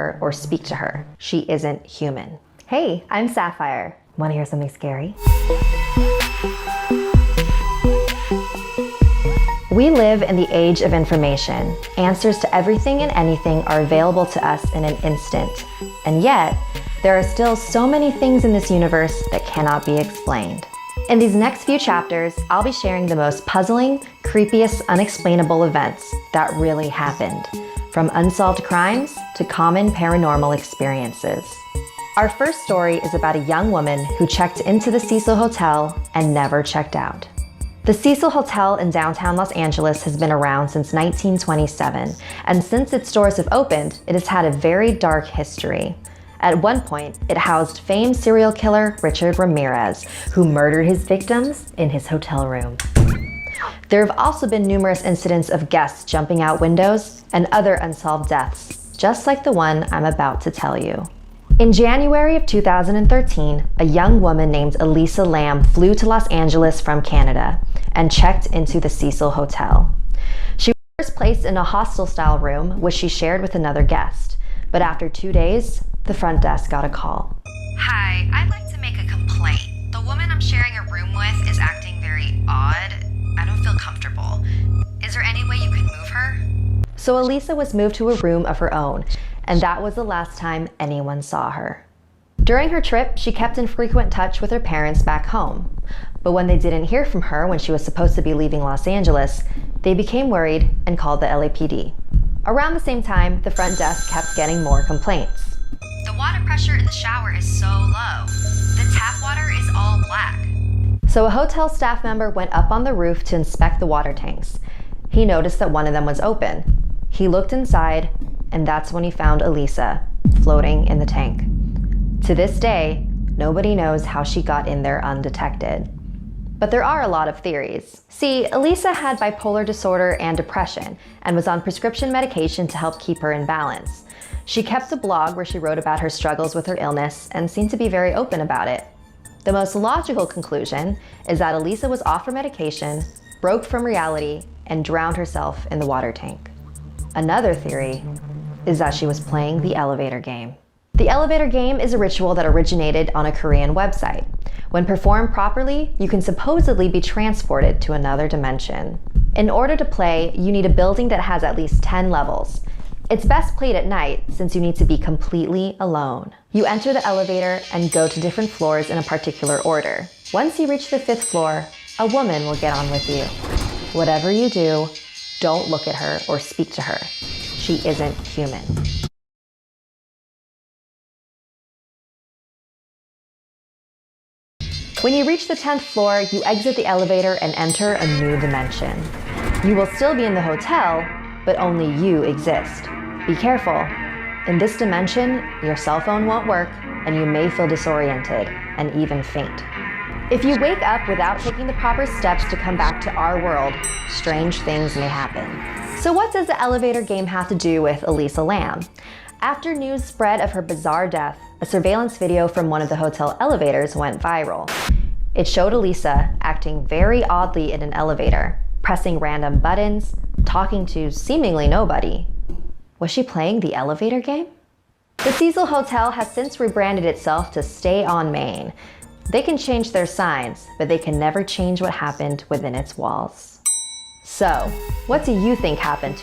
her or speak to her. She isn't human. Hey, I'm Sapphire. Want to hear something scary? We live in the age of information. Answers to everything and anything are available to us in an instant. And yet, there are still so many things in this universe that cannot be explained. In these next few chapters, I'll be sharing the most puzzling, creepiest, unexplainable events that really happened, from unsolved crimes to common paranormal experiences. Our first story is about a young woman who checked into the Cecil Hotel and never checked out. The Cecil Hotel in downtown Los Angeles has been around since 1927, and since its doors have opened, it has had a very dark history. At one point, it housed famed serial killer Richard Ramirez, who murdered his victims in his hotel room. There have also been numerous incidents of guests jumping out windows and other unsolved deaths, just like the one I'm about to tell you. In January of 2013, a young woman named Elisa Lam flew to Los Angeles from Canada and checked into the Cecil Hotel. She was first placed in a hostel-style room, which she shared with another guest. But after 2 days, the front desk got a call. Hi, I'd like to make a complaint. The woman I'm sharing a room with is acting very odd. I don't feel comfortable. Is there any way you can move her? So Elisa was moved to a room of her own, and that was the last time anyone saw her. During her trip, she kept in frequent touch with her parents back home. But when they didn't hear from her when she was supposed to be leaving Los Angeles, they became worried and called the LAPD. Around the same time, the front desk kept getting more complaints. The water pressure in the shower is so low. The tap water is all black. So a hotel staff member went up on the roof to inspect the water tanks. He noticed that one of them was open. He looked inside, and that's when he found Elisa floating in the tank. To this day, nobody knows how she got in there undetected. But there are a lot of theories. See, Elisa had bipolar disorder and depression and was on prescription medication to help keep her in balance. She kept a blog where she wrote about her struggles with her illness and seemed to be very open about it. The most logical conclusion is that Elisa was off her medication, broke from reality, and drowned herself in the water tank. Another theory is that she was playing the elevator game. The elevator game is a ritual that originated on a Korean website. When performed properly, you can supposedly be transported to another dimension. In order to play, you need a building that has at least 10 levels. It's best played at night since you need to be completely alone. You enter the elevator and go to different floors in a particular order. Once you reach the 5th floor, a woman will get on with you. Whatever you do, don't look at her or speak to her. She isn't human. When you reach the 10th floor, you exit the elevator and enter a new dimension. You will still be in the hotel, but only you exist. Be careful. In this dimension, your cell phone won't work, and you may feel disoriented and even faint. If you wake up without taking the proper steps to come back to our world, strange things may happen. So what does the elevator game have to do with Elisa Lam? After news spread of her bizarre death, a surveillance video from one of the hotel elevators went viral. It showed Elisa acting very oddly in an elevator, pressing random buttons, talking to seemingly nobody. Was she playing the elevator game? The Cecil Hotel has since rebranded itself to Stay on Main. They can change their signs, but they can never change what happened within its walls. So, what do you think happened